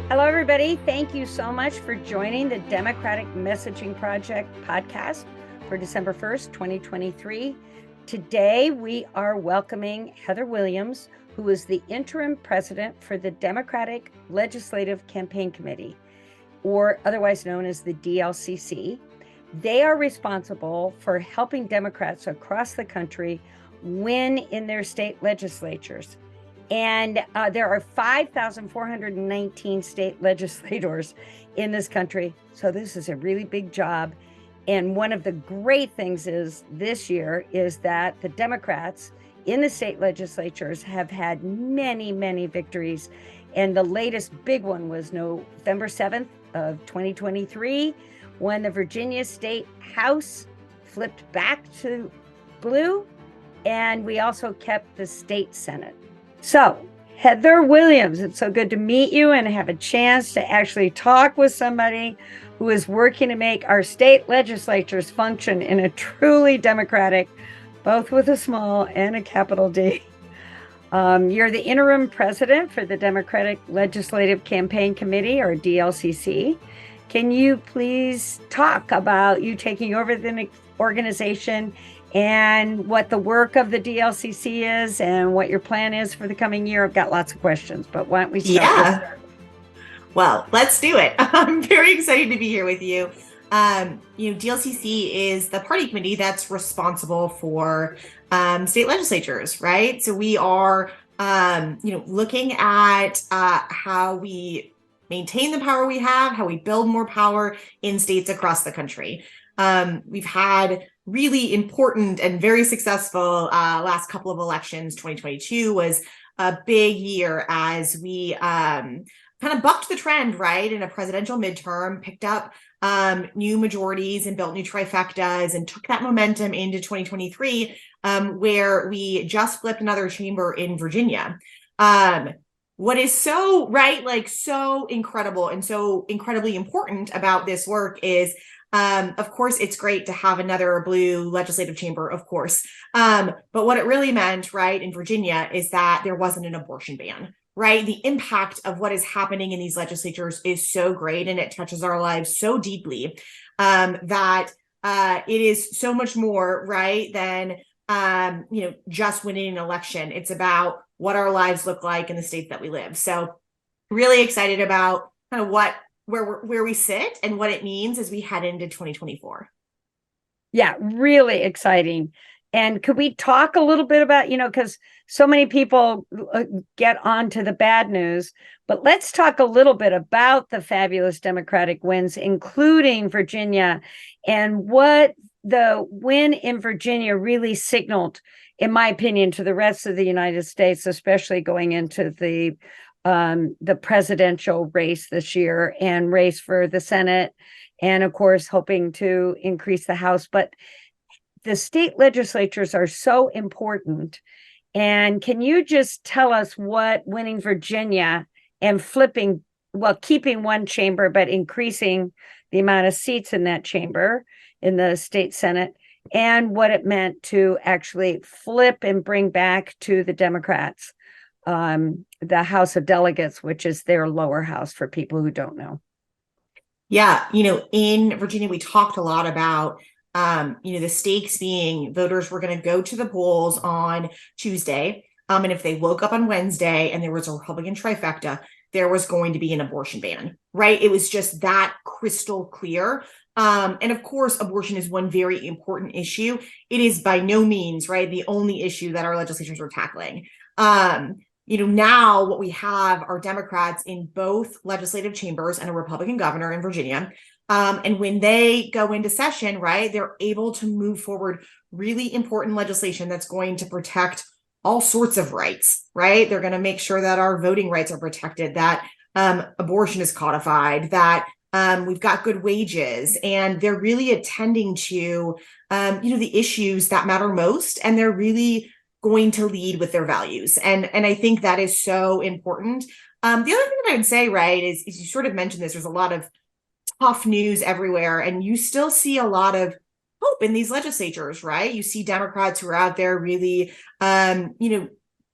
Hello, everybody. Thank you so much for joining the Democratic Messaging Project podcast for December 1st, 2023. Today, we are welcoming Heather Williams, who is the interim president for the Democratic Legislative Campaign Committee, or otherwise known as the DLCC. They are responsible for helping Democrats across the country win in their state legislatures. And there are 5,419 state legislators in this country. So this is a really big job. And one of the great things is this year is that the Democrats in the state legislatures have had many, many victories. And the latest big one was November 7th of 2023, when the Virginia State House flipped back to blue. And we also kept the state Senate. So, Heather Williams, it's so good to meet you and have a chance to actually talk with somebody who is working to make our state legislatures function in a truly democratic, both with a small and a capital D. You're the interim president for the Democratic Legislative Campaign Committee, or DLCC. Can you please talk about you taking over the organization and what the work of the DLCC is and what your plan is for the coming year? I've got lots of questions, but why don't we start? Well, let's do it. I'm very excited to be here with you. DLCC is the party committee that's responsible for state legislatures, right? So we are, looking at how we maintain the power we have, how we build more power in states across the country. We've had really important and very successful last couple of elections. 2022 was a big year as we kind of bucked the trend, right? In a presidential midterm, picked up new majorities and built new trifectas and took that momentum into 2023, where we just flipped another chamber in Virginia. What is so, so incredible and so incredibly important about this work is, of course, it's great to have another blue legislative chamber, of course. But what it really meant, right, in Virginia is that there wasn't an abortion ban, right? The impact of what is happening in these legislatures is so great and it touches our lives so deeply that it is so much more, right, than, just winning an election. It's about what our lives look like in the states that we live. So really excited about kind of where we sit and what it means as we head into 2024. Yeah, really exciting. And could we talk a little bit about, because so many people get onto the bad news, but let's talk a little bit about the fabulous Democratic wins, including Virginia, and what the win in Virginia really signaled, in my opinion, to the rest of the United States, especially going into the presidential race this year and race for the Senate, and of course, hoping to increase the House. But the state legislatures are so important. And can you just tell us what winning Virginia and keeping one chamber, but increasing the amount of seats in that chamber in the state Senate, and what it meant to actually flip and bring back to the Democrats the House of Delegates, which is their lower house for people who don't know. Yeah, in Virginia, we talked a lot about, the stakes being voters were going to go to the polls on Tuesday. And if they woke up on Wednesday and there was a Republican trifecta, there was going to be an abortion ban, right? It was just that crystal clear. And of course, abortion is one very important issue. It is by no means, right, the only issue that our legislatures are tackling. Now what we have are Democrats in both legislative chambers and a Republican governor in Virginia. And when they go into session, right, they're able to move forward really important legislation that's going to protect all sorts of rights, right? They're going to make sure that our voting rights are protected, that abortion is codified, that we've got good wages, and they're really attending to, the issues that matter most, and they're really going to lead with their values. And I think that is so important. The other thing that I would say, right, is you sort of mentioned this, there's a lot of tough news everywhere, and you still see a lot of hope in these legislatures, right? You see Democrats who are out there really,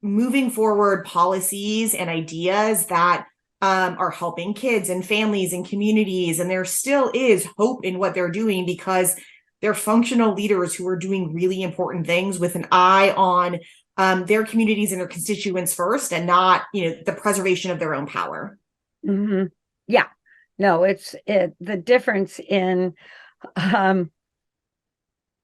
moving forward policies and ideas that are helping kids and families and communities. And there still is hope in what they're doing because they're functional leaders who are doing really important things with an eye on their communities and their constituents first, and not, the preservation of their own power. Mm-hmm. Yeah, no, it's the difference in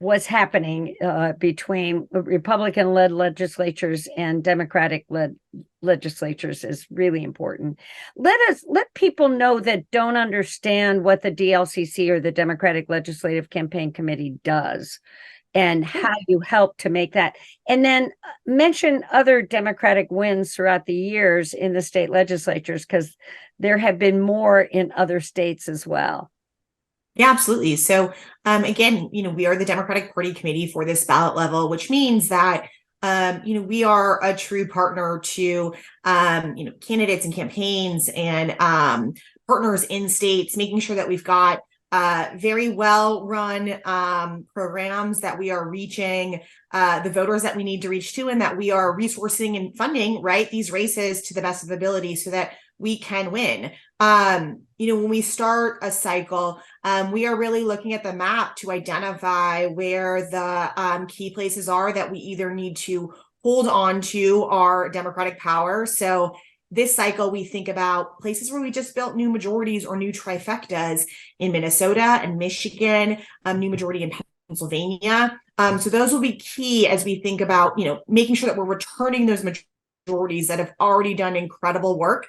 what's happening between Republican-led legislatures and Democratic-led legislatures is really important. Let people know that don't understand what the DLCC or the Democratic Legislative Campaign Committee does and how you help to make that. And then mention other Democratic wins throughout the years in the state legislatures, because there have been more in other states as well. Yeah, absolutely. So again, we are the Democratic Party Committee for this ballot level, which means that we are a true partner to candidates and campaigns and partners in states, making sure that we've got very well run programs, that we are reaching the voters that we need to reach to, and that we are resourcing and funding these races to the best of ability so that we can win. When we start a cycle, we are really looking at the map to identify where the key places are that we either need to hold on to our Democratic power. So this cycle, we think about places where we just built new majorities or new trifectas in Minnesota and Michigan, new majority in Pennsylvania. So those will be key as we think about, making sure that we're returning those majorities that have already done incredible work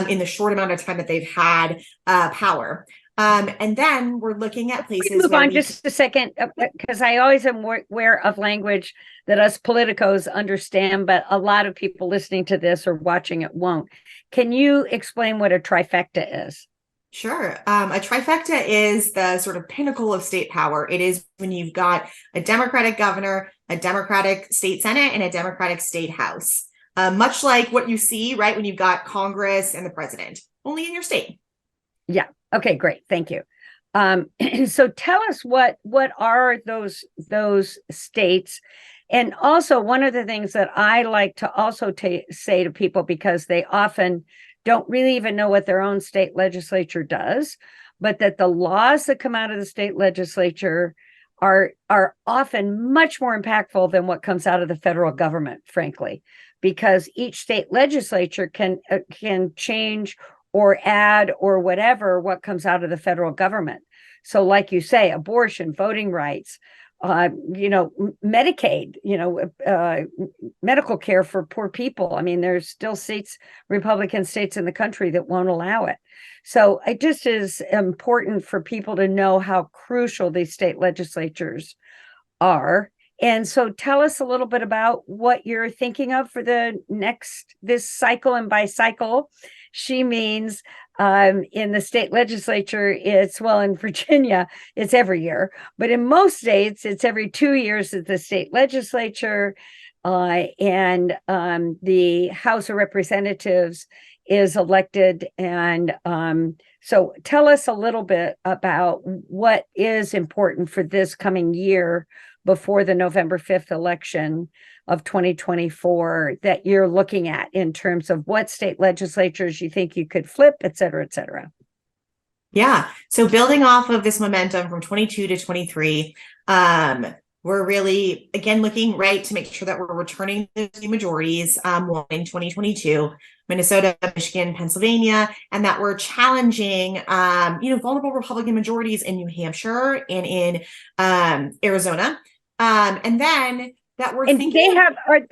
in the short amount of time that they've had power. And then we're looking at places. Move on just a second, because I always am aware of language that us politicos understand, but a lot of people listening to this or watching it won't. Can you explain what a trifecta is? Sure. A trifecta is the sort of pinnacle of state power. It is when you've got a Democratic governor, a Democratic state senate, and a Democratic state house. Much like what you see, when you've got Congress and the president, only in your state. Yeah. Okay, great. Thank you. So tell us what are those states? And also, one of the things that I like to also say to people, because they often don't really even know what their own state legislature does, but that the laws that come out of the state legislature are often much more impactful than what comes out of the federal government, frankly, because each state legislature can change or add or whatever what comes out of the federal government. So like you say, abortion, voting rights, Medicaid, medical care for poor people. I mean, there's still Republican states in the country that won't allow it. So it just is important for people to know how crucial these state legislatures are. And so tell us a little bit about what you're thinking of for this cycle. And by cycle, she means in the state legislature, in Virginia, it's every year, but in most states, it's every 2 years at the state legislature, and the House of Representatives is elected. And so tell us a little bit about what is important for this coming year before the November 5th election of 2024 that you're looking at in terms of what state legislatures you think you could flip, et cetera, et cetera. Yeah. So building off of this momentum from 22 to 23, we're really, again, looking to make sure that we're returning those new majorities in 2022, Minnesota, Michigan, Pennsylvania, and that we're challenging, vulnerable Republican majorities in New Hampshire and in Arizona. And then that we're thinking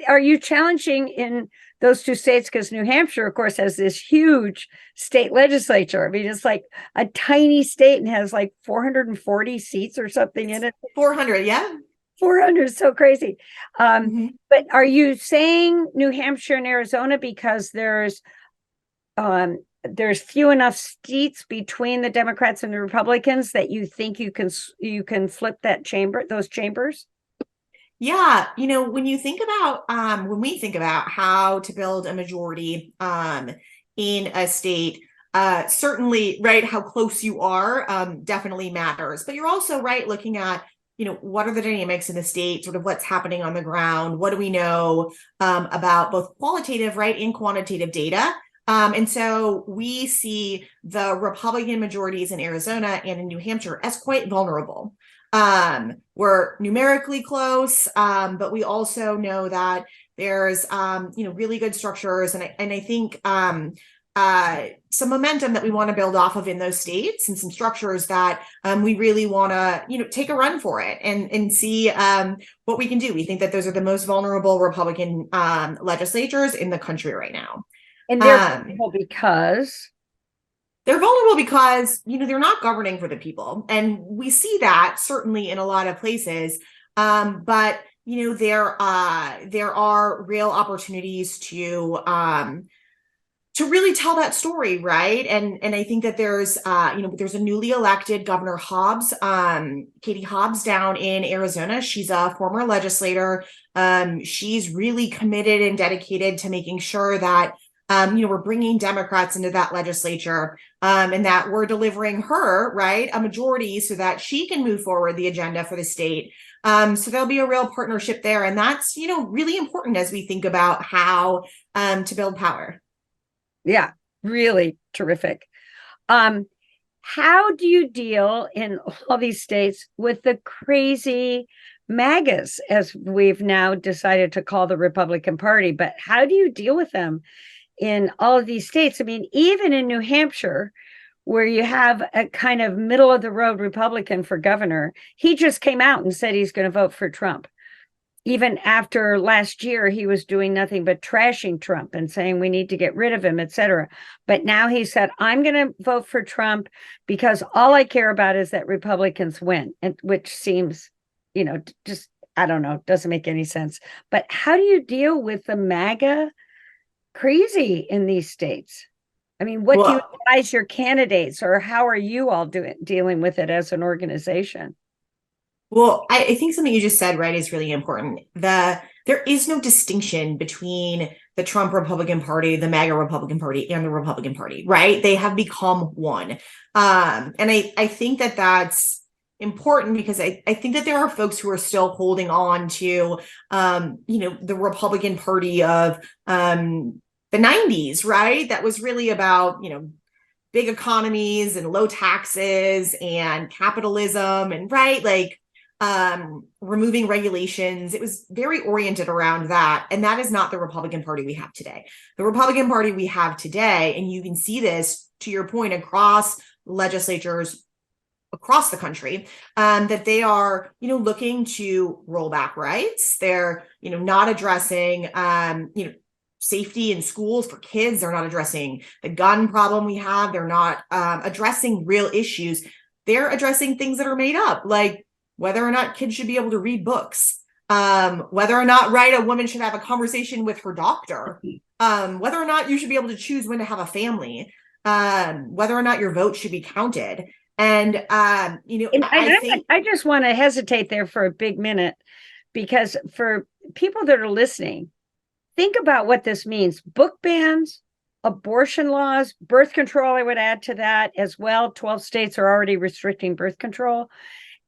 are you challenging in those two states? Because New Hampshire, of course, has this huge state legislature. I mean, it's like a tiny state and has like 440 seats or something in it. 400, yeah. 400 is so crazy. But are you saying New Hampshire and Arizona because there's few enough seats between the Democrats and the Republicans that you think you can flip those chambers? Yeah, when you think about when we think about how to build a majority in a state, certainly how close you are definitely matters. But you're also looking at what are the dynamics in the state, sort of what's happening on the ground, what do we know about both qualitative and quantitative data And so we see the Republican majorities in Arizona and in New Hampshire as quite vulnerable. We're numerically close, but we also know that there's really good structures, and I think some momentum that we want to build off of in those states, and some structures that we really want to take a run for it and see what we can do. We think that those are the most vulnerable Republican legislatures in the country right now. And they're vulnerable because they're not governing for the people, and we see that certainly in a lot of places. But there are real opportunities to really tell that story, right? And I think that there's a newly elected Governor Hobbs, Katie Hobbs down in Arizona. She's a former legislator. She's really committed and dedicated to making sure that we're bringing Democrats into that legislature, and that we're delivering her, right, a majority so that she can move forward the agenda for the state. So there'll be a real partnership there. And that's, really important as we think about how to build power. Yeah, really terrific. How do you deal in all these states with the crazy MAGAs, as we've now decided to call the Republican Party? But how do you deal with them in all of these states? I mean, even in New Hampshire, where you have a kind of middle of the road Republican for governor, he just came out and said he's going to vote for Trump. Even after last year, he was doing nothing but trashing Trump and saying we need to get rid of him, et cetera. But now he said, I'm going to vote for Trump because all I care about is that Republicans win, and which seems, just, I don't know, doesn't make any sense. But how do you deal with the MAGA crazy in these states? I mean, what do you advise your candidates, or how are you all dealing with it as an organization? Well, I think something you just said, right, is really important. There is no distinction between the Trump Republican Party, the MAGA Republican Party, and the Republican Party, right? They have become one. And I think that that's important because I think that there are folks who are still holding on to, the Republican Party of the 90s, right? That was really about, big economies and low taxes and capitalism and, right, like, removing regulations. It was very oriented around that. And that is not the Republican Party we have today. The Republican Party we have today, and you can see this, to your point, across legislatures across the country, that they are, looking to roll back rights. They're, not addressing, safety in schools for kids. They're not addressing the gun problem we have. They're not addressing real issues. They're addressing things that are made up, like whether or not kids should be able to read books, whether or not, right, a woman should have a conversation with her doctor, whether or not you should be able to choose when to have a family, whether or not your vote should be counted. And, I just want to hesitate there for a big minute, because for people that are listening, think about what this means. Book bans, abortion laws, birth control, I would add to that as well. 12 states are already restricting birth control.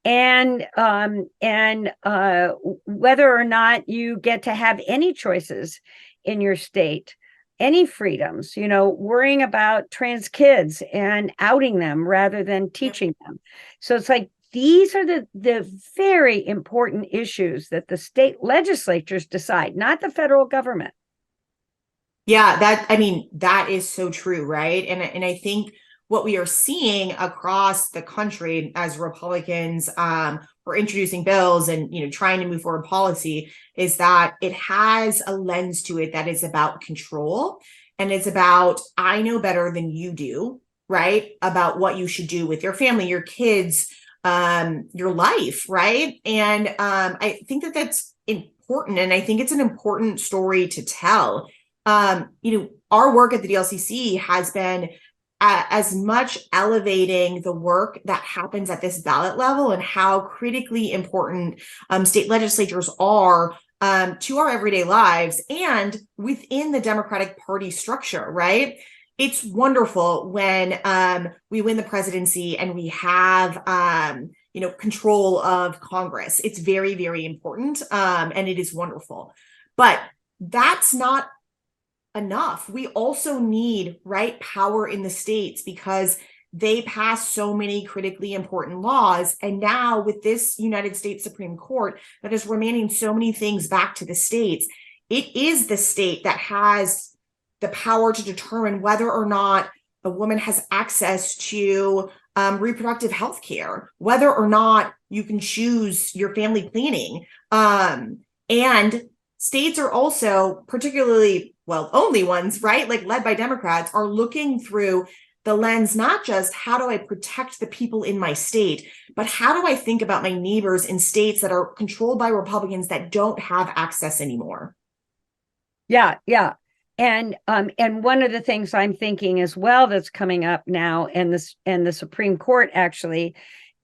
And whether or not you get to have any choices in your state, any freedoms, worrying about trans kids and outing them rather than teaching them. So it's like, these are the very important issues that the state legislatures decide, not the federal government. Yeah, that is so true, right? And I think what we are seeing across the country as Republicans are introducing bills and trying to move forward policy is that it has a lens to it that is about control, and it's about, I know better than you do, right? About what you should do with your family, your kids, your life, right? And I think that that's important, and I think it's an important story to tell. Our work at the DLCC has been as much elevating the work that happens at this ballot level and how critically important state legislatures are to our everyday lives and within the Democratic Party structure, right? It's wonderful when we win the presidency and we have control of Congress. It's very, very important, and it is wonderful. But that's not enough. We also need, right, power in the states because they pass so many critically important laws. And now with this United States Supreme Court that is remanding so many things back to the states, it is the state that has the power to determine whether or not a woman has access to reproductive health care, whether or not you can choose your family planning. And states are also particularly, well, only ones, right, like led by Democrats, are looking through the lens, not just how do I protect the people in my state, but how do I think about my neighbors in states that are controlled by Republicans that don't have access anymore? Yeah, yeah. And one of the things I'm thinking as well that's coming up now, and the Supreme Court actually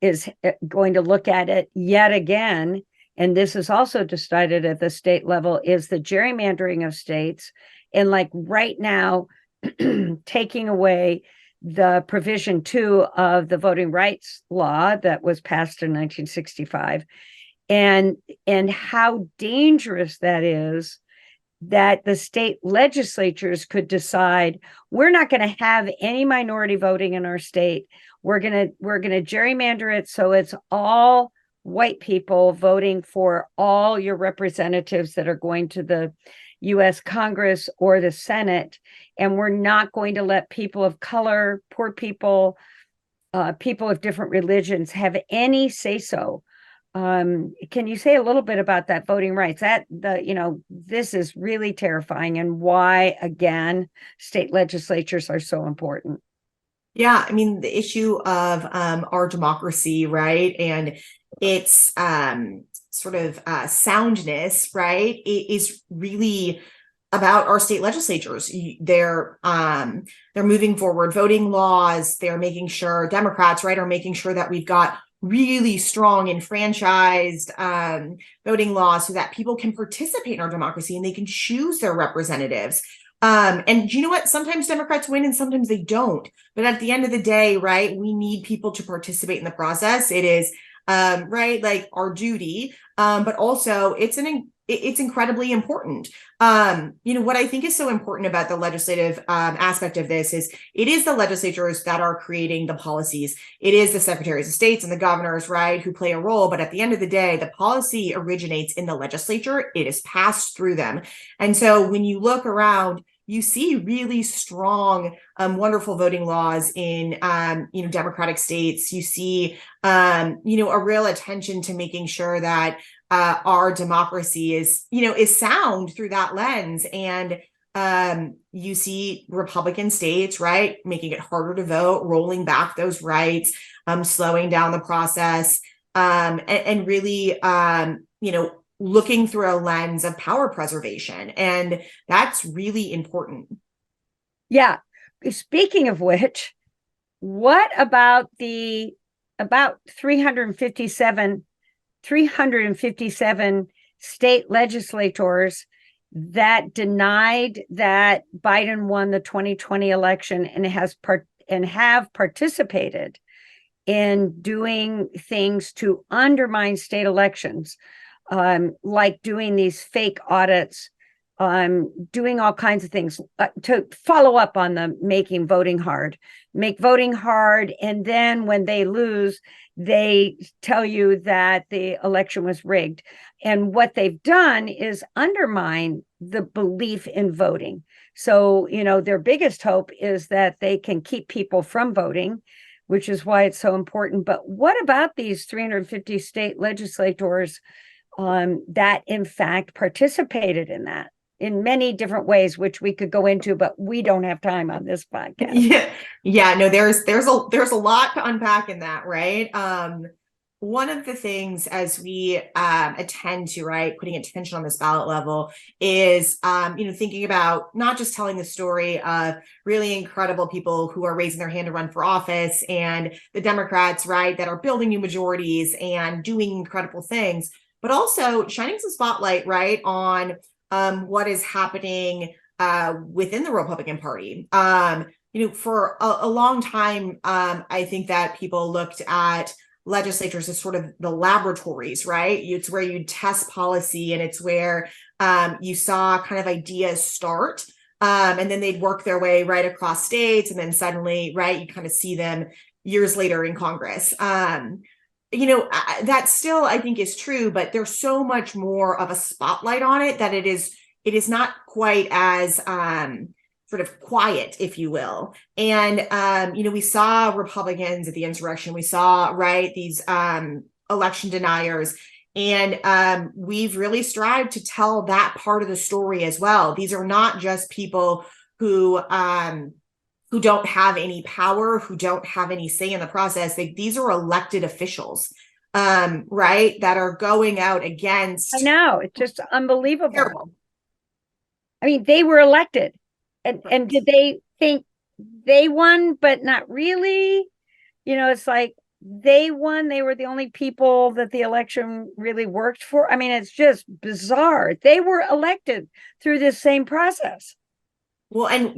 is going to look at it yet again, and this is also decided at the state level, is the gerrymandering of states. And like right now, taking away the provision 2 of the voting rights law that was passed in 1965, and how dangerous that is, that the state legislatures could decide we're not going to have any minority voting in our state. We're going to gerrymander it so it's all white people voting for all your representatives that are going to the US Congress or the Senate, and we're not going to let people of color, poor people, people of different religions have any say so. Can you say a little bit about that voting rights? This is really terrifying, and why, again, state legislatures are so important. Yeah, I mean, the issue of our democracy, right, and its sort of soundness, right, is really about our state legislatures. They're moving forward voting laws. They're making sure, Democrats, right, are making sure that we've got really strong enfranchised voting laws so that people can participate in our democracy and they can choose their representatives. And you know what? Sometimes Democrats win and sometimes they don't. But at the end of the day, right, we need people to participate in the process. It is, right, like our duty, but also it's incredibly important. What I think is so important about the legislative aspect of this is it is the legislatures that are creating the policies. It is the secretaries of states and the governors, right, who play a role. But at the end of the day, the policy originates in the legislature. It is passed through them. And so when you look around, you see really strong, wonderful voting laws in, Democratic states. You see, a real attention to making sure that our democracy is sound through that lens. And you see Republican states, right, making it harder to vote, rolling back those rights, slowing down the process, and really, looking through a lens of power preservation. And that's really important. Yeah. Speaking of which, what about the about 357 state legislators that denied that Biden won the 2020 election and have participated in doing things to undermine state elections, like doing these fake audits, doing all kinds of things to follow up on the make voting hard. And then when they lose, they tell you that the election was rigged. And what they've done is undermine the belief in voting. So, their biggest hope is that they can keep people from voting, which is why it's so important. But what about these 350 state legislators that in fact participated in that in many different ways, which we could go into, but we don't have time on this podcast. Yeah, no, there's a lot to unpack in that, right? One of the things as we attend to, right, putting attention on this ballot level is, thinking about not just telling the story of really incredible people who are raising their hand to run for office and the Democrats, right, that are building new majorities and doing incredible things, but also shining some spotlight, right, on what is happening within the Republican Party. For a long time, I think that people looked at legislatures as sort of the laboratories, right? It's where you test policy and it's where you saw kind of ideas start. And then they'd work their way right across states. And then suddenly, right, you kind of see them years later in Congress. That still, I think, is true, but there's so much more of a spotlight on it that it is not quite as sort of quiet, if you will. And, we saw Republicans at the insurrection. We saw, right, these election deniers. And we've really strived to tell that part of the story as well. These are not just people who don't have any power, who don't have any say in the process. These are elected officials, right, that are going out against. I know, it's just unbelievable. Terrible. I mean, they were elected, and did they think they won, but not really? It's like they won. They were the only people that the election really worked for. I mean, it's just bizarre. They were elected through this same process. Well, and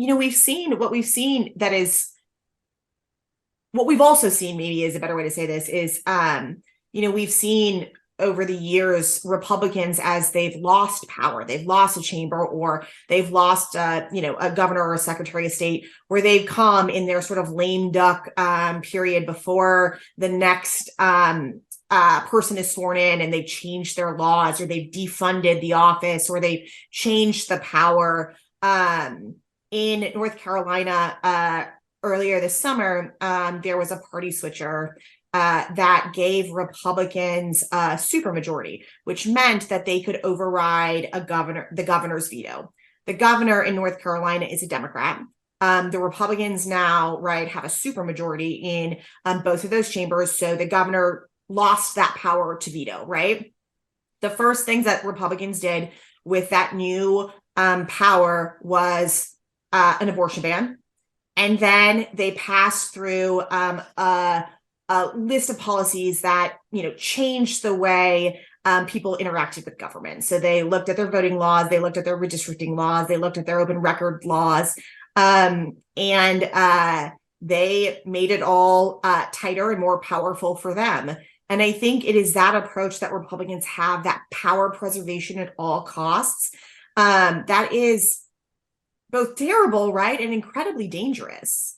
what we've also seen, maybe is a better way to say this, is we've seen over the years Republicans, as they've lost power, they've lost a chamber, or they've lost a governor or a secretary of state, where they've come in their sort of lame duck period before the next person is sworn in, and they've changed their laws, or they've defunded the office, or they've changed the power. In North Carolina, earlier this summer, there was a party switcher that gave Republicans a supermajority, which meant that they could override the governor's veto. The governor in North Carolina is a Democrat. The Republicans now, right, have a supermajority in both of those chambers. So the governor lost that power to veto, right? The first things that Republicans did with that new power was an abortion ban. And then they passed through a list of policies that, changed the way people interacted with government. So they looked at their voting laws, they looked at their redistricting laws, they looked at their open record laws, and they made it all tighter and more powerful for them. And I think it is that approach that Republicans have, that power preservation at all costs, that is both terrible, right, and incredibly dangerous.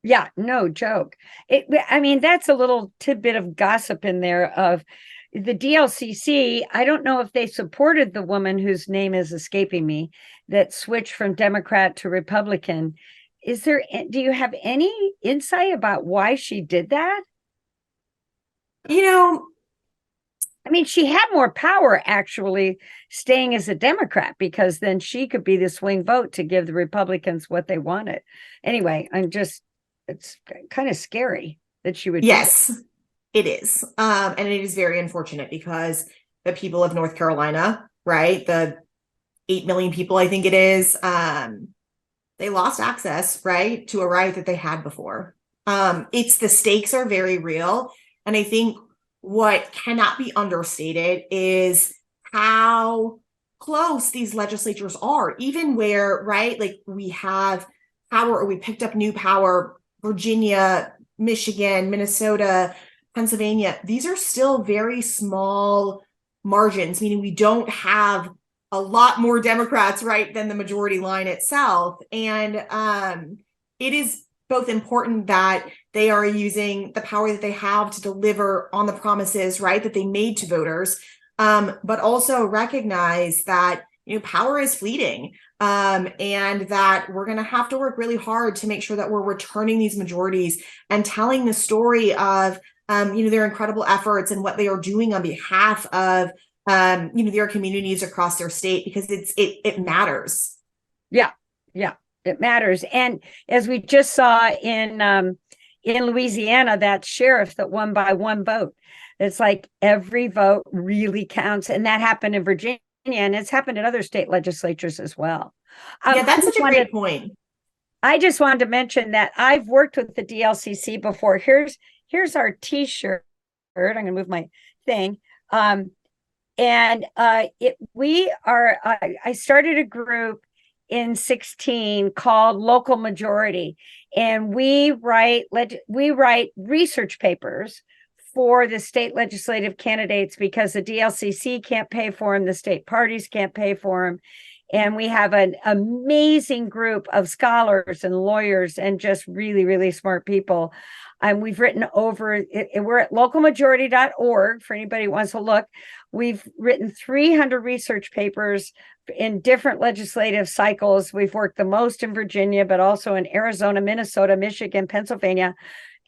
Yeah, no joke. That's a little tidbit of gossip in there of the DLCC. I don't know if they supported the woman whose name is escaping me that switched from Democrat to Republican. Do you have any insight about why she did that? She had more power actually staying as a Democrat, because then she could be the swing vote to give the Republicans what they wanted. Anyway, it's kind of scary that she would. Yes, it is. And it is very unfortunate, because the people of North Carolina, right, the 8 million people, I think it is, they lost access, right, to a right that they had before. The stakes are very real. And I think what cannot be understated is how close these legislatures are, even where, right, like we have power, or we picked up new power, Virginia, Michigan, Minnesota, Pennsylvania. These are still very small margins, meaning we don't have a lot more Democrats, right, than the majority line itself. And it is both important that they are using the power that they have to deliver on the promises, right, that they made to voters, but also recognize that power is fleeting, and that we're going to have to work really hard to make sure that we're returning these majorities and telling the story of their incredible efforts and what they are doing on behalf of their communities across their state, because it matters. Yeah, it matters. And as we just saw in Louisiana, that sheriff that won by one vote, it's like every vote really counts. And that happened in Virginia, and it's happened in other state legislatures as well. Yeah, that's such a great point. I just wanted to mention that I've worked with the DLCC before. Here's our T-shirt. I'm going to move my thing. I started a group in 2016 called Local Majority, and we write research papers for the state legislative candidates, because the DLCC can't pay for them, the state parties can't pay for them, And we have an amazing group of scholars and lawyers and just really, really smart people. And we've written we're at localmajority.org for anybody who wants to look. We've written 300 research papers in different legislative cycles. We've worked the most in Virginia, but also in Arizona, Minnesota, Michigan, Pennsylvania,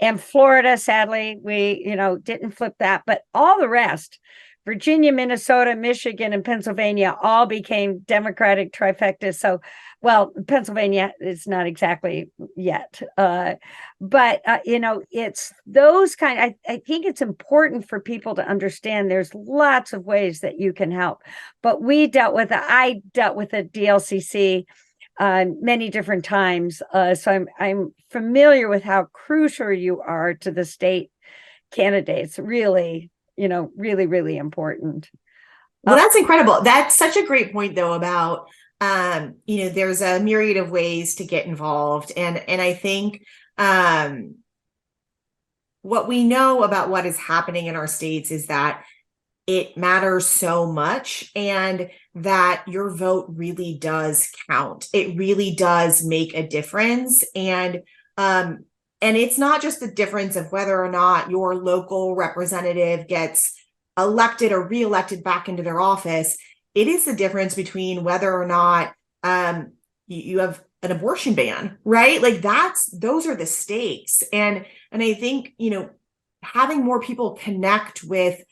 and Florida. Sadly, we, didn't flip that, but all the rest, Virginia, Minnesota, Michigan, and Pennsylvania all became Democratic trifectas. So, well, Pennsylvania is not exactly yet. But it's those kind. I think it's important for people to understand there's lots of ways that you can help. But I dealt with a DLCC many different times. So I'm familiar with how crucial you are to the state candidates. Really, really, really important. Well, that's incredible. That's such a great point, though, about, there's a myriad of ways to get involved. And I think what we know about what is happening in our states is that it matters so much and that your vote really does count. It really does make a difference. And it's not just the difference of whether or not your local representative gets elected or reelected back into their office. It is the difference between whether or not you have an abortion ban, right? Like those are the stakes. And I think, having more people connect with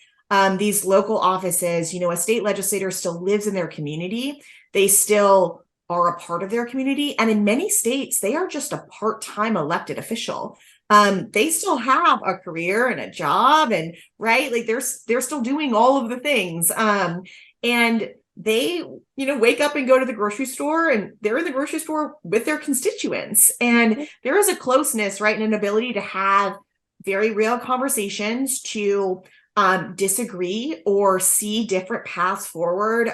these local offices, a state legislator still lives in their community. They still are a part of their community. And in many states, they are just a part-time elected official. They still have a career and a job and right. Like they're still doing all of the things. And they, wake up and go to the grocery store and they're in the grocery store with their constituents. And there is a closeness, right? And an ability to have very real conversations to disagree or see different paths forward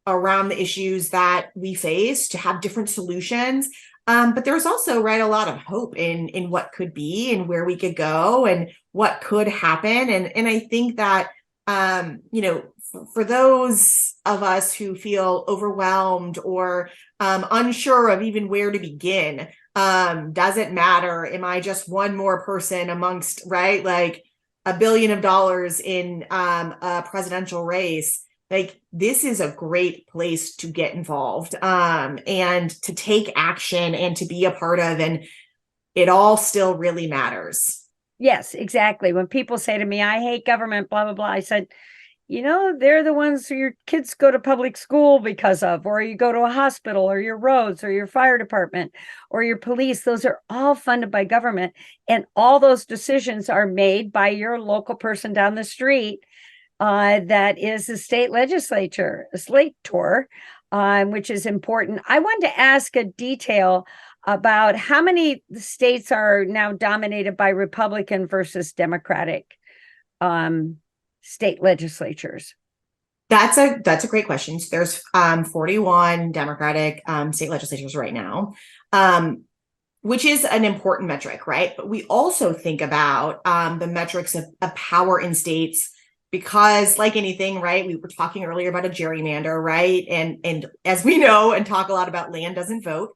around the issues that we face, to have different solutions. But there's also, right, a lot of hope in what could be and where we could go and what could happen. And I think that, for those of us who feel overwhelmed or unsure of even where to begin, does it matter? Am I just one more person amongst, right, like $1 billion in a presidential race? Like this is a great place to get involved and to take action and to be a part of, and it all still really matters. Yes, exactly. When people say to me, I hate government, blah, blah, blah, I said, they're the ones who your kids go to public school because of, or you go to a hospital, or your roads, or your fire department, or your police. Those are all funded by government. And all those decisions are made by your local person down the street. That is the state legislature, a slator, which is important. I wanted to ask a detail about how many states are now dominated by Republican versus Democratic state legislatures. That's a great question. So there's 41 Democratic state legislatures right now, which is an important metric, right? But we also think about the metrics of power in states. Because like anything, right, we were talking earlier about a gerrymander, right? And as we know and talk a lot about, land doesn't vote.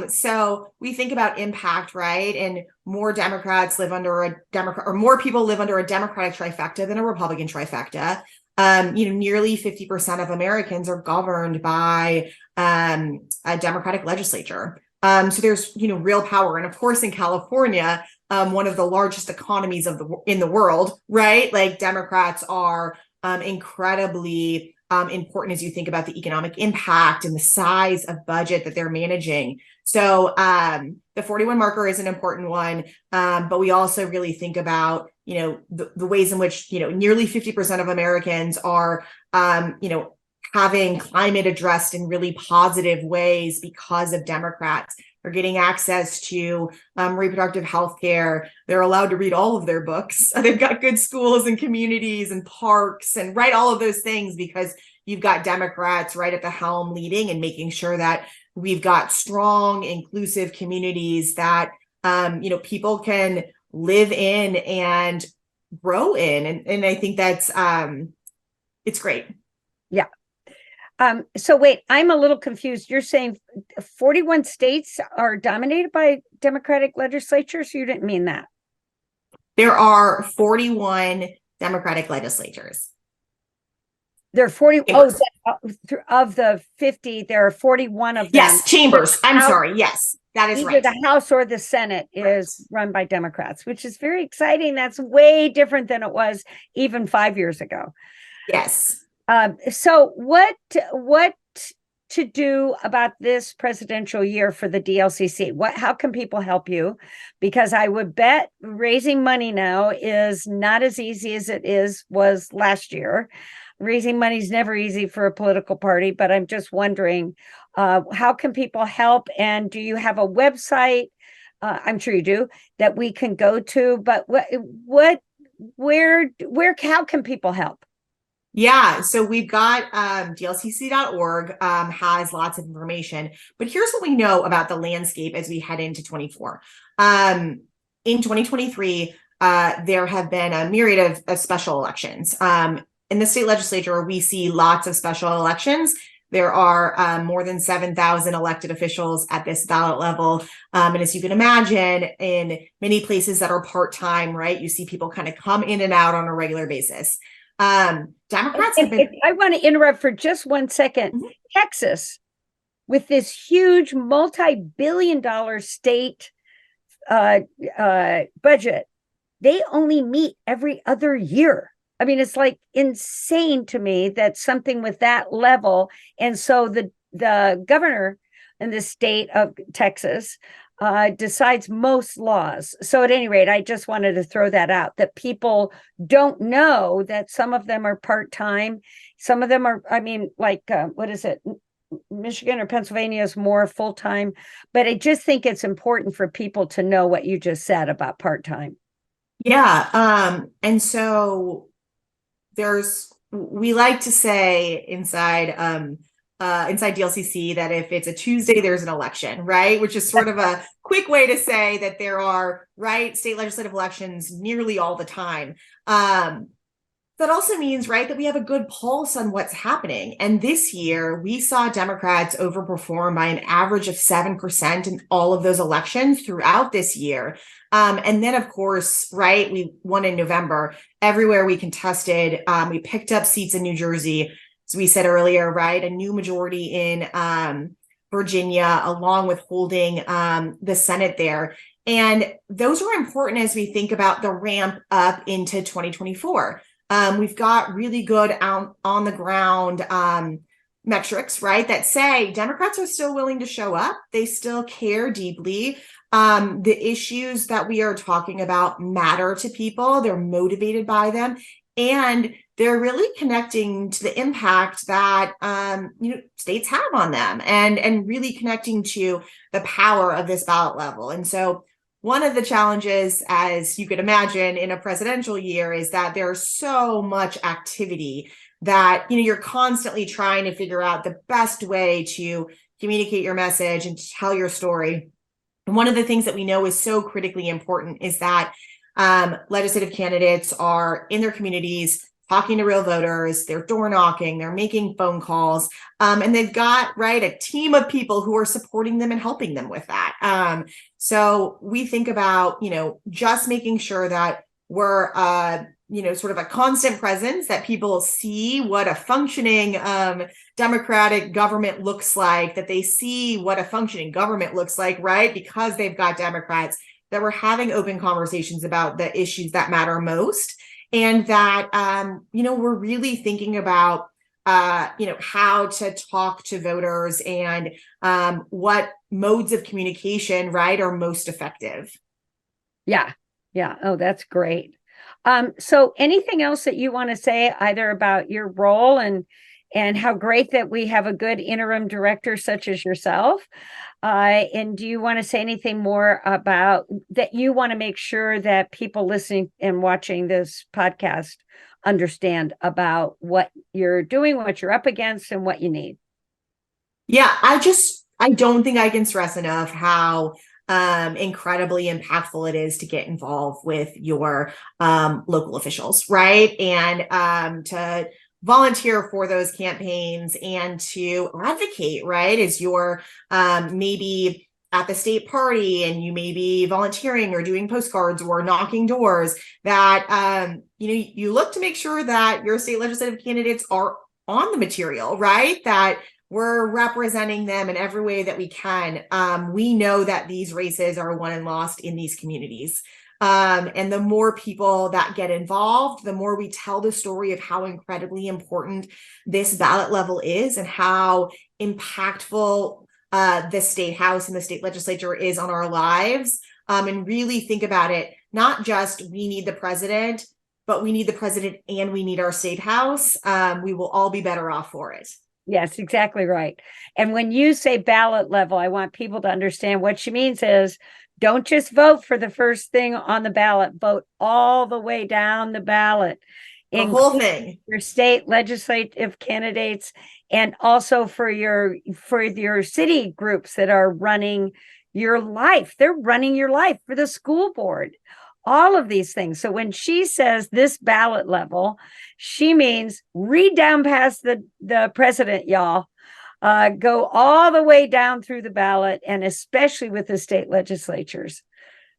So we think about impact, right? And more Democrats live under a Democrat, or more people live under a Democratic trifecta than a Republican trifecta. Nearly 50% of Americans are governed by a Democratic legislature. So there's, real power. And of course, in California, one of the largest economies in the world, right? Like Democrats are incredibly important as you think about the economic impact and the size of budget that they're managing. So the 41 marker is an important one, but we also really think about, the ways in which, nearly 50% of Americans are, having climate addressed in really positive ways because of Democrats. They're getting access to reproductive health care. They're allowed to read all of their books. They've got good schools and communities and parks and right, all of those things, because you've got Democrats right at the helm leading and making sure that we've got strong, inclusive communities that people can live in and grow in. And I think that's it's great. Yeah. So wait, I'm a little confused. You're saying 41 states are dominated by Democratic legislatures? You didn't mean that. There are 41 Democratic legislatures. There are 40. Chambers. Of the 50, there are 41 of them. Yes, chambers. I'm sorry. Yes, that is Either right. the House or the Senate is run by Democrats, which is very exciting. That's way different than it was even 5 years ago. Yes. So what to do about this presidential year for the DLCC? How can people help you? Because I would bet raising money now is not as easy as was last year. Raising money is never easy for a political party, but I'm just wondering, how can people help? And do you have a website? I'm sure you do, that we can go to, but how can people help? Yeah, so we've got DLCC.org has lots of information, but here's what we know about the landscape as we head into 24. In 2023, there have been a myriad of special elections. In the state legislature, we see lots of special elections. There are more than 7,000 elected officials at this ballot level. And as you can imagine, in many places that are part-time, right, you see people kind of come in and out on a regular basis. Democrats have been. I want to interrupt for just 1 second. Mm-hmm. Texas, with this huge multi-billion-dollar state budget, they only meet every other year. I mean, it's like insane to me that something with that level. And so the governor in the state of Texas decides most laws. So at any rate, I just wanted to throw that out, that people don't know that some of them are part-time. Some of them are, I mean, like, what is it? Michigan or Pennsylvania is more full-time. But I just think it's important for people to know what you just said about part-time. Yeah. And so we like to say inside DLCC that if it's a Tuesday, there's an election, right? Which is sort of a quick way to say that there are, right, state legislative elections nearly all the time. That also means, right, that we have a good pulse on what's happening. And this year, we saw Democrats overperform by an average of 7% in all of those elections throughout this year. And then, of course, right, we won in November. Everywhere we contested, we picked up seats in New Jersey. As we said earlier, right, a new majority in Virginia, along with holding the Senate there. And those are important as we think about the ramp up into 2024. We've got really good on the ground metrics, right, that say Democrats are still willing to show up. They still care deeply. The issues that we are talking about matter to people. They're motivated by them. And they're really connecting to the impact that states have on them and really connecting to the power of this ballot level. And so one of the challenges, as you could imagine, in a presidential year is that there's so much activity that you're constantly trying to figure out the best way to communicate your message and to tell your story. And one of the things that we know is so critically important is that legislative candidates are in their communities talking to real voters, they're door knocking, they're making phone calls, and they've got, right, a team of people who are supporting them and helping them with that. So we think about, just making sure that we're, sort of a constant presence, that people see what a functioning democratic government looks like, that they see what a functioning government looks like, right, because they've got Democrats, that we're having open conversations about the issues that matter most. And that, we're really thinking about, how to talk to voters and what modes of communication, right, are most effective. Yeah. Yeah. Oh, that's great. So anything else that you want to say either about your role and how great that we have a good interim director such as yourself? And do you want to say anything more about that you want to make sure that people listening and watching this podcast understand about what you're doing, what you're up against, and what you need? Yeah, I don't think I can stress enough how incredibly impactful it is to get involved with your local officials, right? And to volunteer for those campaigns and to advocate, right? As you're maybe at the state party and you may be volunteering or doing postcards or knocking doors, that you look to make sure that your state legislative candidates are on the material, right? That we're representing them in every way that we can. We know that these races are won and lost in these communities. And the more people that get involved, the more we tell the story of how incredibly important this ballot level is and how impactful the state house and the state legislature is on our lives. And really think about it, not just we need the president, but we need the president and we need our state house. We will all be better off for it. Yes, exactly right. And when you say ballot level, I want people to understand what she means is don't just vote for the first thing on the ballot, vote all the way down the ballot. The whole thing. Your state legislative candidates and also for your city groups that are running your life. They're running your life for the school board. All of these things. So when she says this ballot level, she means read down past the president, y'all. Go all the way down through the ballot, and especially with the state legislatures.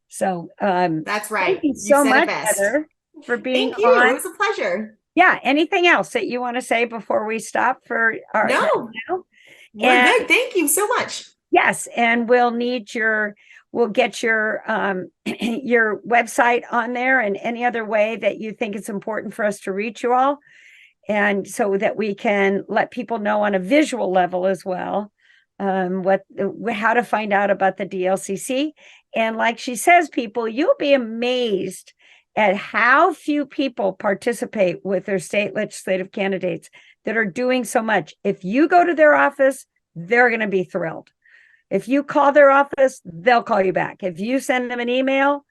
So that's right. Thank you so much, Heather, for being Thank you. on. It was a pleasure. Yeah. Anything else that you want to say before we stop for our No. We're good. Thank you so much. Yes, and we'll get your your website on there and any other way that you think it's important for us to reach you all, and so that we can let people know on a visual level as well how to find out about the DLCC. And like she says, people, you'll be amazed at how few people participate with their state legislative candidates that are doing so much. If you go to their office, they're going to be thrilled. If you call their office, they'll call you back. If you send them an email,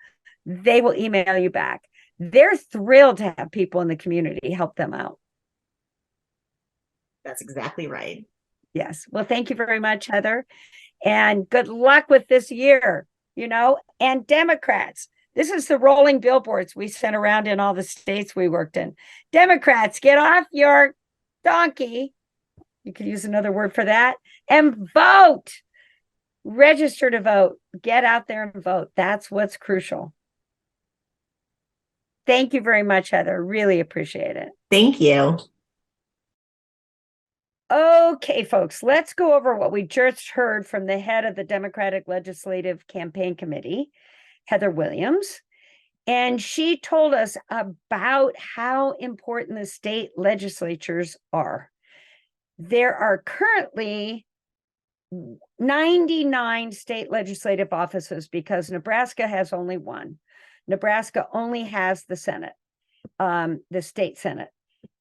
they will email you back. They're thrilled to have people in the community help them out. That's exactly right. Yes. Well, thank you very much, Heather. And good luck with this year, and Democrats. This is the rolling billboards we sent around in all the states we worked in. Democrats, get off your donkey. You could use another word for that, and vote. Register to vote. Get out there and vote. That's what's crucial. Thank you very much, Heather. Really appreciate it. Thank you. Okay, folks, let's go over what we just heard from the head of the Democratic Legislative Campaign Committee, Heather Williams. And she told us about how important the state legislatures are. There are currently 99 state legislative offices because Nebraska has only one. Nebraska only has the Senate, the state Senate.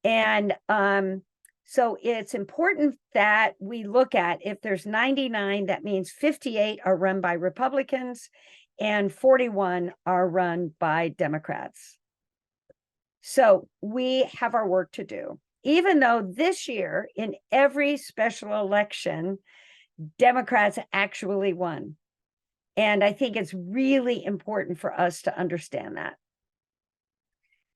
And so it's important that we look at, if there's 99, that means 58 are run by Republicans and 41 are run by Democrats. So we have our work to do. Even though this year, in every special election, Democrats actually won. And I think it's really important for us to understand that.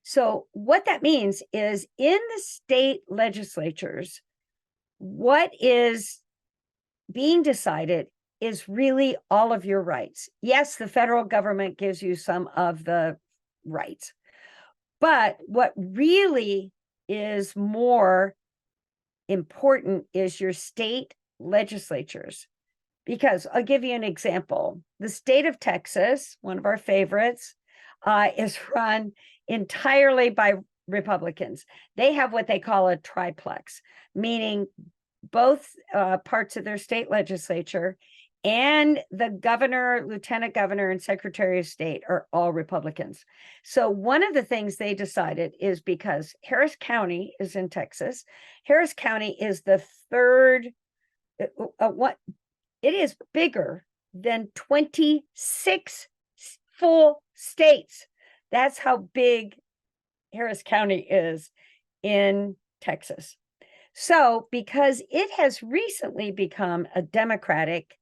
So what that means is in the state legislatures, what is being decided is really all of your rights. Yes, the federal government gives you some of the rights, but what really is more important is your state legislatures. Because I'll give you an example. The state of Texas, one of our favorites, is run entirely by Republicans. They have what they call a triplex, meaning both parts of their state legislature and the governor, lieutenant governor, and secretary of state are all Republicans. So one of the things they decided is because Harris County is in Texas, Harris County is the third, it is bigger than 26 full states. That's how big Harris County is in Texas. So because it has recently become a Democratic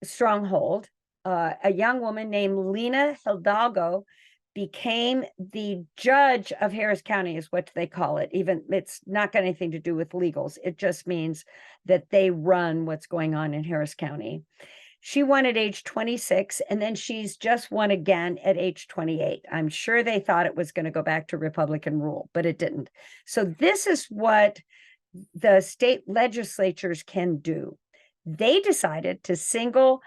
stronghold, a young woman named Lena Hidalgo became the judge of Harris County, is what they call it. Even it's not got anything to do with legals. It just means that they run what's going on in Harris County. She won at age 26, and then she's just won again at age 28. I'm sure they thought it was going to go back to Republican rule, but it didn't. So this is what the state legislatures can do. They decided to single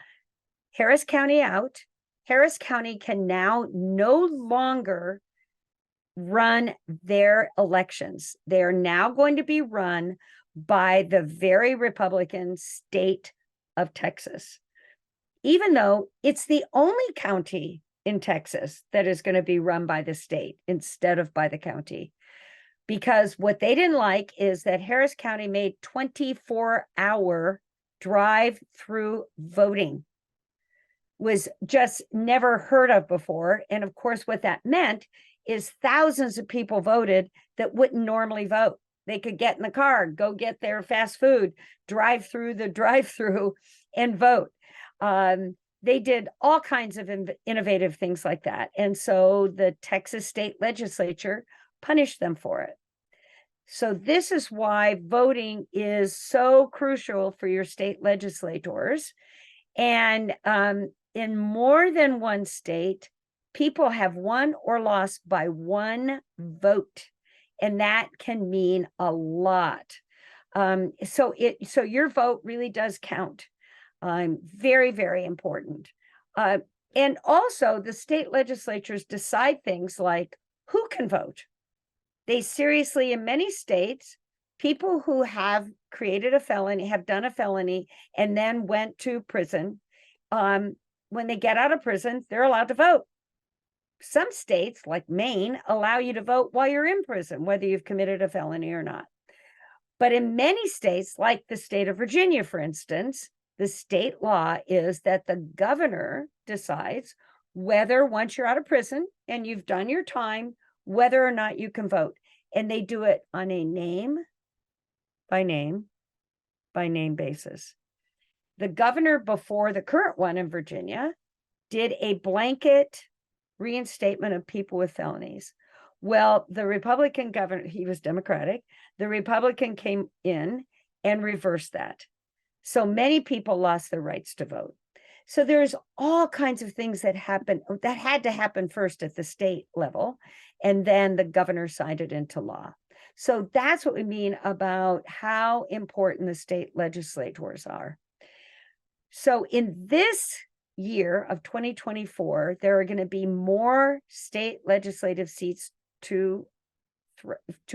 Harris County out. Harris County can now no longer run their elections. They are now going to be run by the very Republican state of Texas, even though it's the only county in Texas that is going to be run by the state instead of by the county. Because what they didn't like is that Harris County made 24-hour drive-through voting. Was just never heard of before. And of course, what that meant is thousands of people voted that wouldn't normally vote. They could get in the car, go get their fast food, drive through the drive-through and vote. They did all kinds of innovative things like that. And so the Texas state legislature punished them for it. So this is why voting is so crucial for your state legislators. And in more than one state, people have won or lost by one vote, and that can mean a lot. So your vote really does count. Very, very important. And also, the state legislatures decide things like who can vote. They seriously, in many states, people who have created a felony, have done a felony, and then went to prison, when they get out of prison, they're allowed to vote. Some states, like Maine, allow you to vote while you're in prison, whether you've committed a felony or not. But in many states, like the state of Virginia, for instance, the state law is that the governor decides whether, once you're out of prison and you've done your time, whether or not you can vote. And they do it on a name by name basis. The governor before the current one in Virginia did a blanket reinstatement of people with felonies. Well, the Republican governor, he was Democratic, the Republican came in and reversed that. So many people lost their rights to vote. So there's all kinds of things that happen that had to happen first at the state level, and then the governor signed it into law. So that's what we mean about how important the state legislators are. So in this year of 2024, there are going to be more state legislative seats to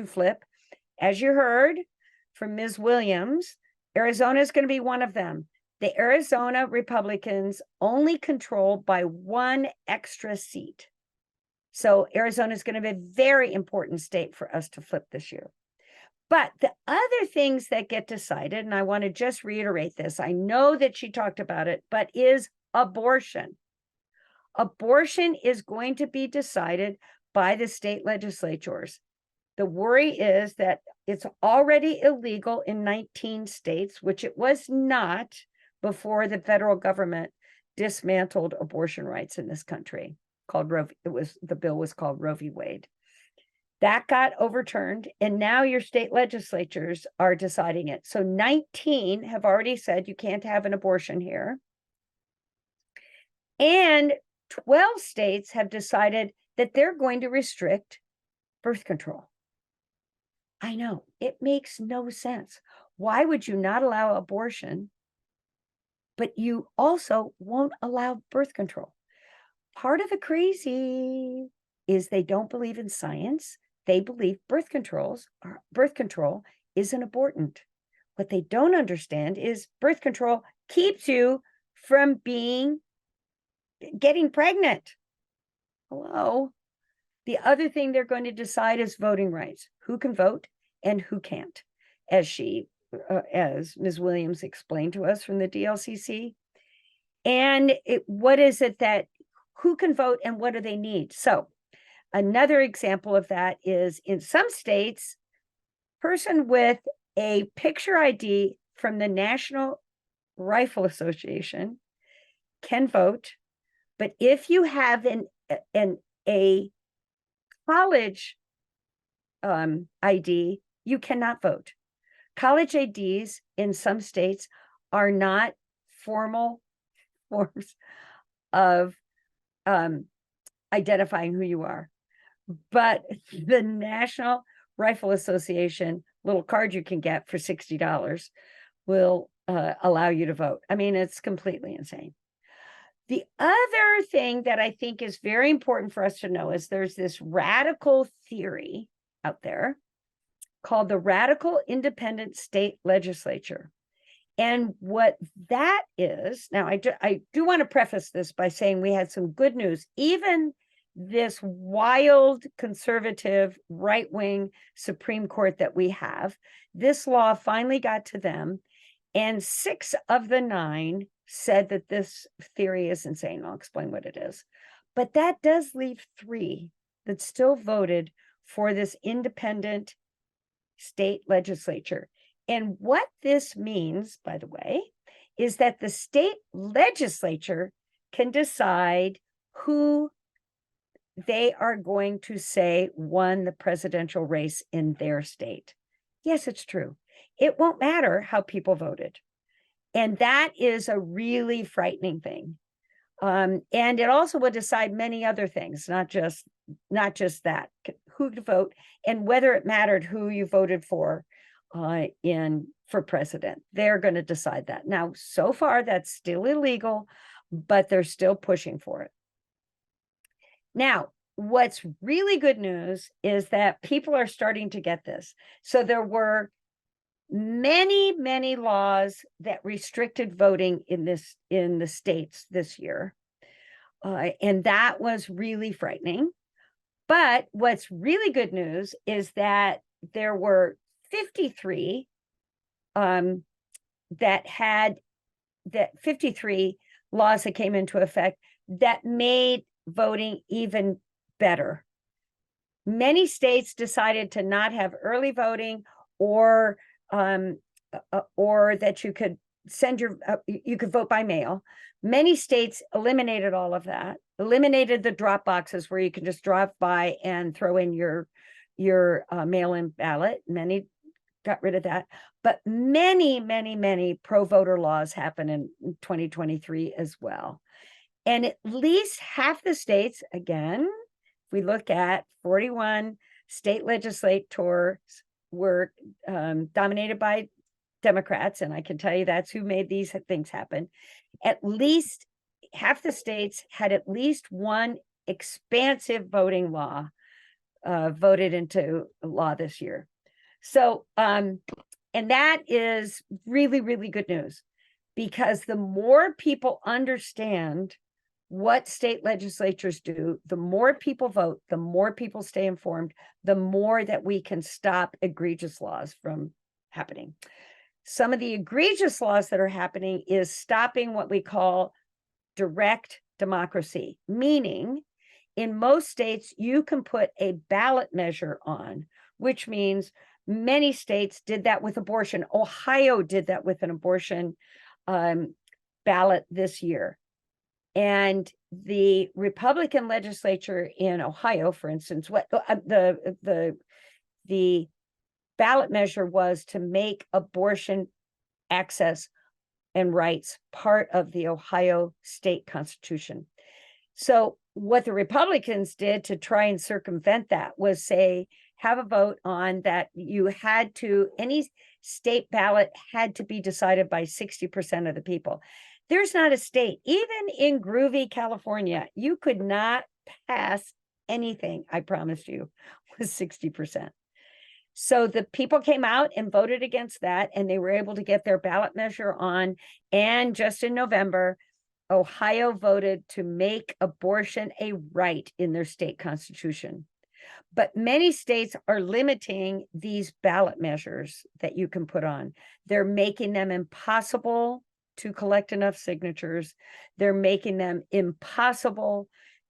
flip. As you heard from Ms. Williams, Arizona is going to be one of them. The Arizona Republicans only control by one extra seat. So Arizona is going to be a very important state for us to flip this year. But the other things that get decided, and I want to just reiterate this, I know that she talked about it, but is abortion. Abortion is going to be decided by the state legislatures. The worry is that it's already illegal in 19 states, which it was not before the federal government dismantled abortion rights in this country. Called Roe. The bill was called Roe v. Wade. That got overturned, and now your state legislatures are deciding it. So 19 have already said you can't have an abortion here. And 12 states have decided that they're going to restrict birth control. I know, it makes no sense. Why would you not allow abortion, but you also won't allow birth control? Part of the crazy is they don't believe in science. They believe birth control is an abortant. What they don't understand is birth control keeps you from getting pregnant. Hello. The other thing they're going to decide is voting rights. Who can vote and who can't, as Ms. Williams explained to us from the DLCC. And what is it that, who can vote and what do they need? So another example of that is in some states, person with a picture ID from the National Rifle Association can vote. But if you have an a college ID, you cannot vote. College IDs in some states are not formal forms of identifying who you are. But the National Rifle Association little card you can get for $60 will allow you to vote. I mean, it's completely insane. The other thing that I think is very important for us to know is there's this radical theory out there called the Radical Independent State Legislature. And what that is, now I do want to preface this by saying we had some good news. Even this wild conservative right-wing Supreme Court that we have, this law finally got to them, and 6 of the 9 said that this theory is insane. I'll explain what it is. But that does leave 3 that still voted for this independent state legislature. And what this means, by the way, is that the state legislature can decide who they are going to say won the presidential race in their state. Yes, it's true. It won't matter how people voted. And that is a really frightening thing. And it also will decide many other things, not just that, who to vote and whether it mattered who you voted for president. They're going to decide that. Now, so far, that's still illegal, but they're still pushing for it. Now, what's really good news is that people are starting to get this. So there were many laws that restricted voting in the states this year. And that was really frightening. But what's really good news is that there were 53 53 laws that came into effect that made voting even better. Many states decided to not have early voting, or that you could send you could vote by mail. Many states eliminated all of that, eliminated the drop boxes where you can just drive by and throw in your mail-in ballot. Many got rid of that, but many pro-voter laws happened in 2023 as well. And at least half the states, again, if we look at 41 state legislators were dominated by Democrats, and I can tell you that's who made these things happen. At least half the states had at least one expansive voting law voted into law this year. So, and that is really good news, because the more people understand what state legislatures do, the more people vote, the more people stay informed, the more that we can stop egregious laws from happening. Some of the egregious laws that are happening is stopping what we call direct democracy, meaning in most states, you can put a ballot measure on, which means many states did that with abortion. Ohio did that with an abortion ballot this year. And the Republican legislature in Ohio, for instance, what the ballot measure was to make abortion access and rights part of the Ohio state constitution. So what the Republicans did to try and circumvent that was say, have a vote on that any state ballot had to be decided by 60% of the people. There's not a state, even in groovy California, you could not pass anything, I promise you, with 60%. So the people came out and voted against that, and they were able to get their ballot measure on. And just in November, Ohio voted to make abortion a right in their state constitution. But many states are limiting these ballot measures that you can put on. They're making them impossible to collect enough signatures. They're making them impossible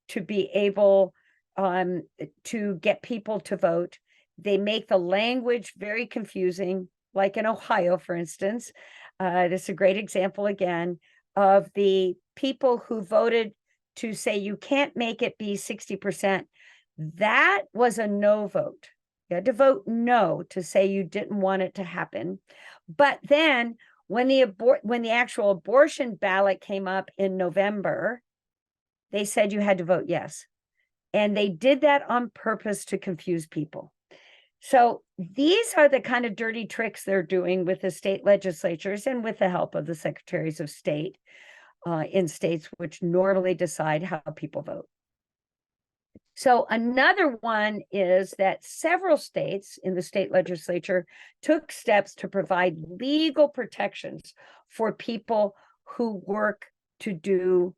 to be able to get people to vote. They make the language very confusing, like in Ohio, for instance. This is a great example, again, of the people who voted to say you can't make it be 60%, that was a no vote. You had to vote no to say you didn't want it to happen. But then when the actual abortion ballot came up in November, they said you had to vote yes. And they did that on purpose to confuse people. So these are the kind of dirty tricks they're doing with the state legislatures and with the help of the secretaries of state in states which normally decide how people vote. So another one is that several states in the state legislature took steps to provide legal protections for people who work to do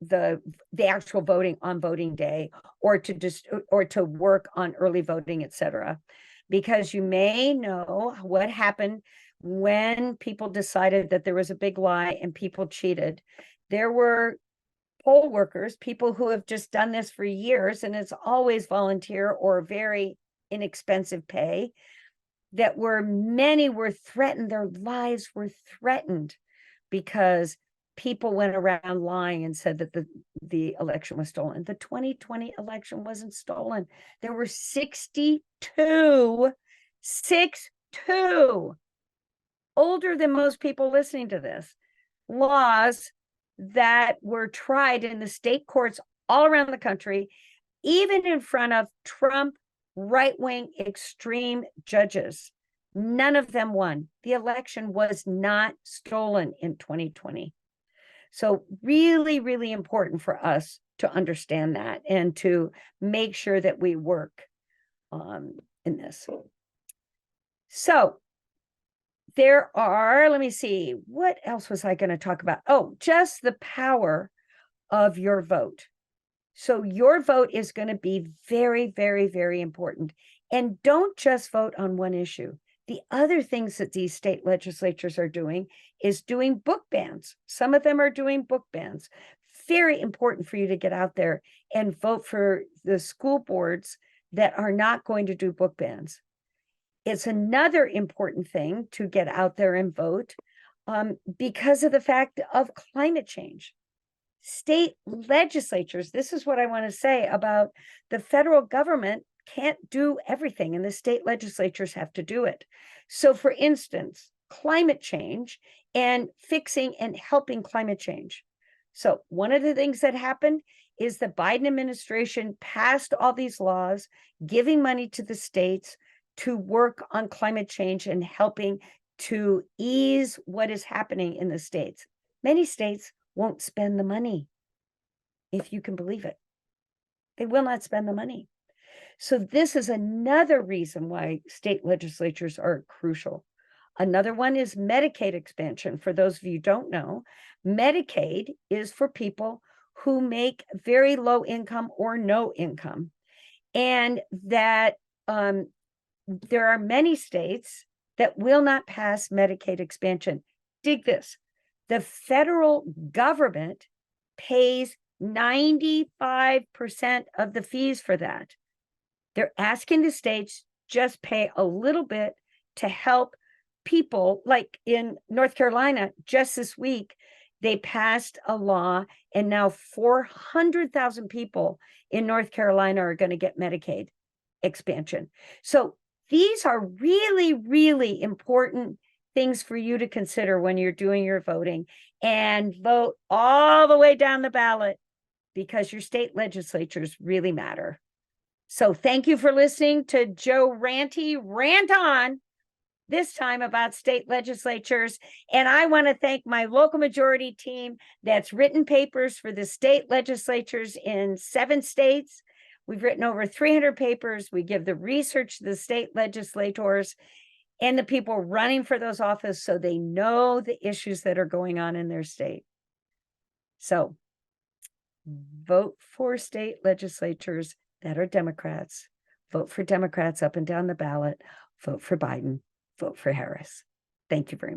the actual voting on voting day, or to work on early voting, etc. Because you may know what happened when people decided that there was a big lie and people cheated. There were poll workers, people who have just done this for years, and it's always volunteer or very inexpensive pay, that many were threatened, their lives were threatened because people went around lying and said that the election was stolen. The 2020 election wasn't stolen. There were 62 older than most people listening to this laws that were tried in the state courts all around the country, even in front of Trump right-wing extreme judges. None of them won. The election was not stolen in 2020. So really, really important for us to understand that and to make sure that we work in this. So there are, let me see, what else was I going to talk about? Oh, just the power of your vote. So your vote is going to be very, very, very important. And don't just vote on one issue. The other things that these state legislatures are doing is doing book bans. Some of them are doing book bans. Very important for you to get out there and vote for the school boards that are not going to do book bans. It's another important thing to get out there and vote because of the fact of climate change. State legislatures, this is what I want to say about the federal government can't do everything, and the state legislatures have to do it. So for instance, climate change and fixing and helping climate change. So one of the things that happened is the Biden administration passed all these laws, giving money to the states to work on climate change and helping to ease what is happening in the states. Many states won't spend the money, if you can believe it. They will not spend the money. So this is another reason why state legislatures are crucial. Another one is Medicaid expansion. For those of you who don't know, Medicaid is for people who make very low income or no income. And that there are many states that will not pass Medicaid expansion. Dig this. The federal government pays 95% of the fees for that. They're asking the states just pay a little bit to help people. Like in North Carolina, just this week, they passed a law, and now 400,000 people in North Carolina are going to get Medicaid expansion. So these are really, really important things for you to consider when you're doing your voting, and vote all the way down the ballot because your state legislatures really matter. So thank you for listening to Joe Ranty rant on, this time about state legislatures. And I want to thank my local majority team that's written papers for the state legislatures in 7 states. We've written over 300 papers. We give the research to the state legislators and the people running for those offices so they know the issues that are going on in their state. So vote for state legislatures that are Democrats. Vote for Democrats up and down the ballot. Vote for Biden. Vote for Harris. Thank you very much.